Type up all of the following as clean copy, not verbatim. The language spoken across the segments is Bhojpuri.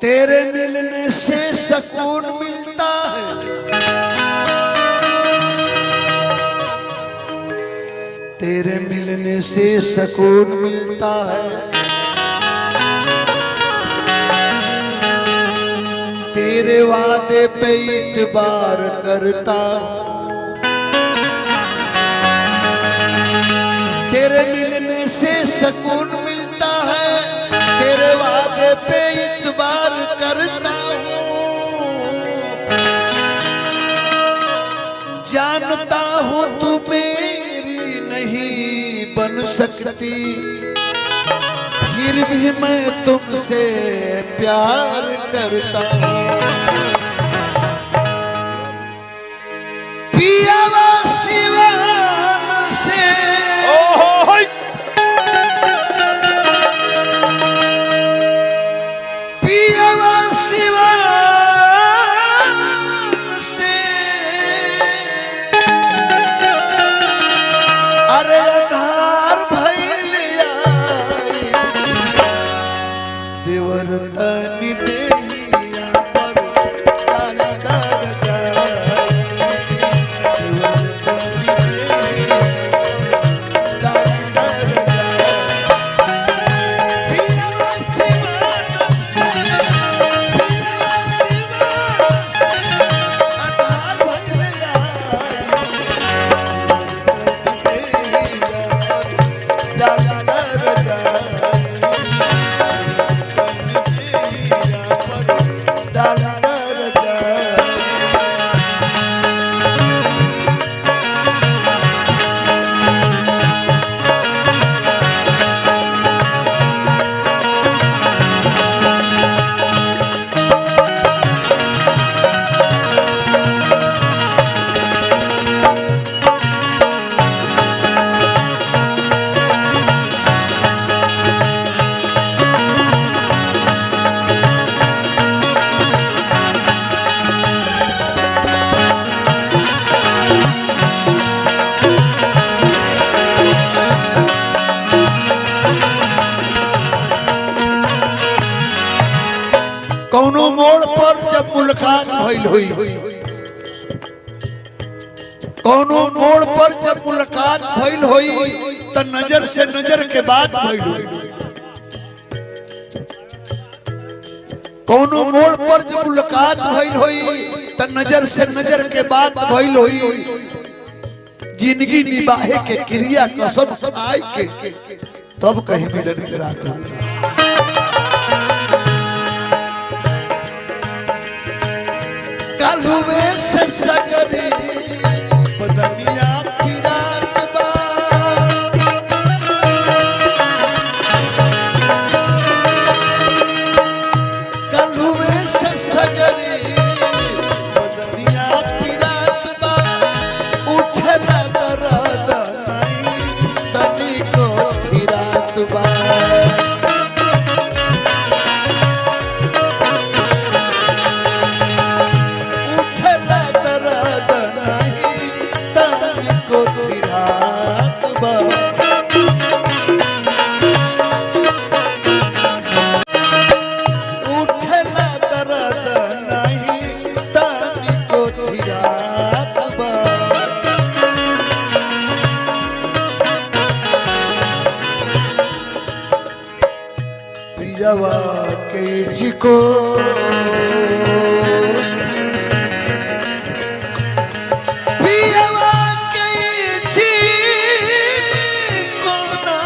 तेरे मिलने से सुकून मिलता है, तेरे मिलने से सुकून मिलता है। तेरे वादे पे इतबार करता, तेरे मिलने से सुकून मिलता है। तेरे वादे पे इतबार करता हूँ, जानता हूँ तू मेरी नहीं बन सकती, फिर भी मैं तुमसे प्यार करता हूँ। पियावा सिवान से कौनो मोड़ पर जब मुलाकात भइल हुई, कौनो मोड़ पर जब मुलाकात भइल हुई तो नजर से नजर के बात भइल हुई। कौनो मोड़ पर जब मुलाकात भइल हुई तो नजर से नजर के बात भइल हुई। जिंदगी निभाए के क्रिया कसम खाए के तब कहीं मिलन के रात हुई। कालुवे से सगरी बदनिया फिरात बा, कालुवे से सगरी बदनिया फिरात बा। उठे ना दर्द नहीं तनिको फिरात बा। पियावा के जिको पियावा के जिको ना,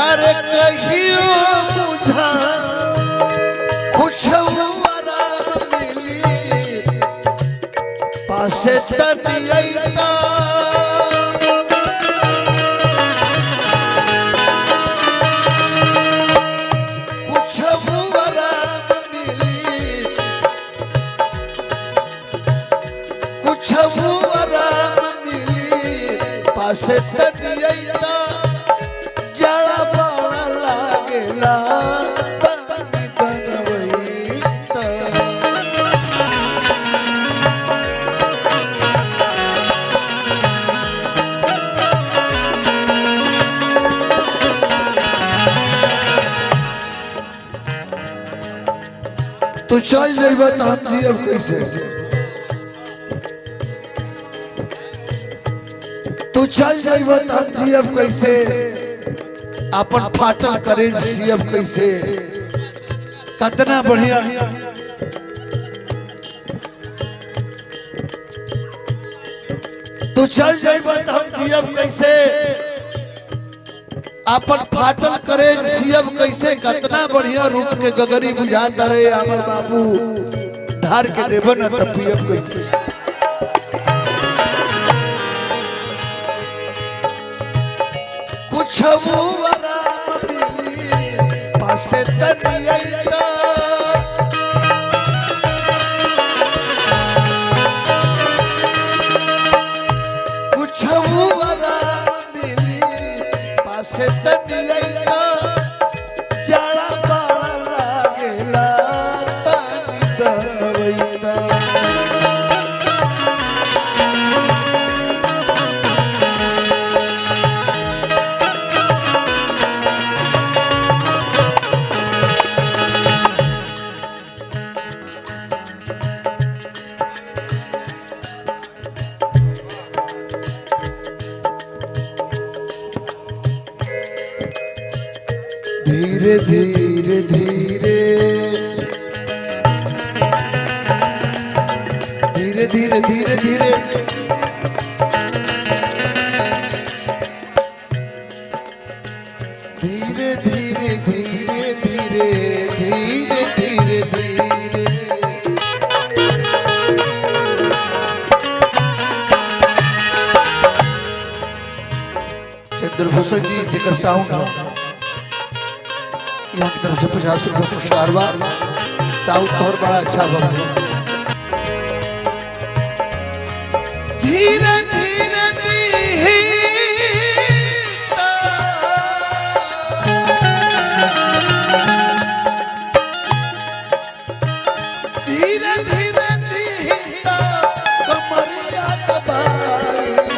अरे कहियो बुझा कुछ वरा मिली पासे तनियता। पासे तनियता जड़ा बड़ा लागेला तनी दनवईता। तू चल जाइबा तो हम जियब कैसे? तू चल जाइबा तो हम जियब कैसे? अपन फाटल करे जियब कैसे? कितना बढ़िया तू चल जाइबा तो हम जियब कैसे? अपन फाटल करे सियब कैसे? कितना बढ़िया रूप के गगरी बुझाता रहे हमर बाबू, धार के देव न तपियब कैसे? कुछ पासे तनिया से तनिया जाड़ा बाड़ा लागेला तानी दवैता धीरे धीरे धीरे धीरे धीरे धीरे धीरे धीरे धीरे धीरे धीरे धीरे धीरे धीरे चंद्रभूषण जी जिक्र साउंड यहाँ की तरफ से 50 रुपये पुरस्कार बा। साउंड और बड़ा अच्छा बना। धीरे धीरे धीरे धीरे धीरे धीरे कमरिया दबाई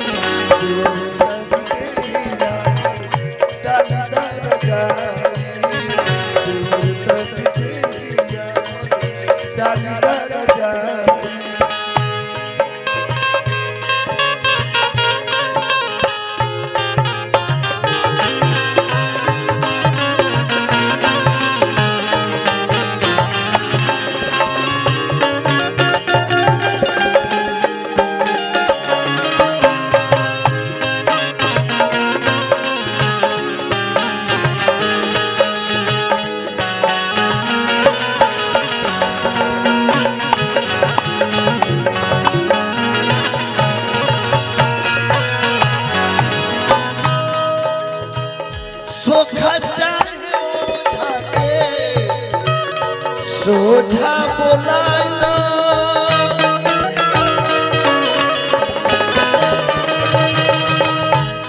सोझा बोलाइला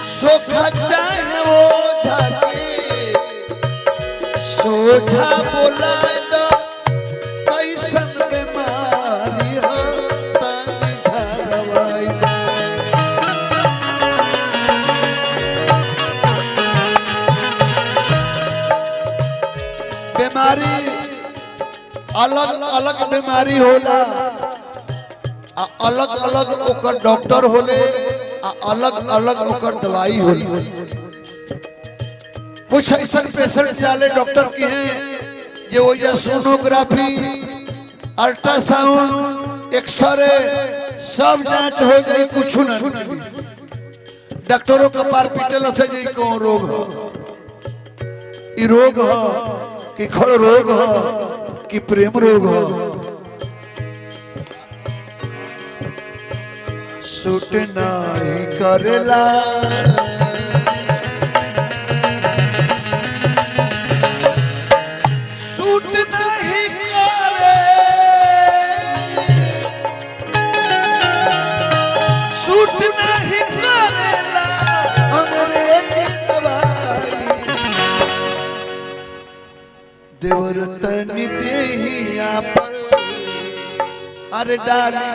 सोखा चाहे वो जाके सोझा बोलाइला कैसन बीमारी हो तानी झरवाइला बीमारी अलग अलग बीमारी होला, अलग अलग ओकर डॉक्टर होले, अलग अलग ओकर दवाई होली। कुछ ऐसा पेशेंट जाले डॉक्टर की हैं जो ये सोनोग्राफी अल्ट्रासाउंड एक्सरे सब जांच हो जाए कुछ न डॉक्टरों का पार पीटल से जी कौन रोग हो, ई रोग हो कि खड़ रोग हो कि प्रेम रोग हो। सूट नहीं करेला सूट नहीं करे सूट नहीं करेला अंग्रेजी दवाई देवर तनी देहिया पर अरे डाली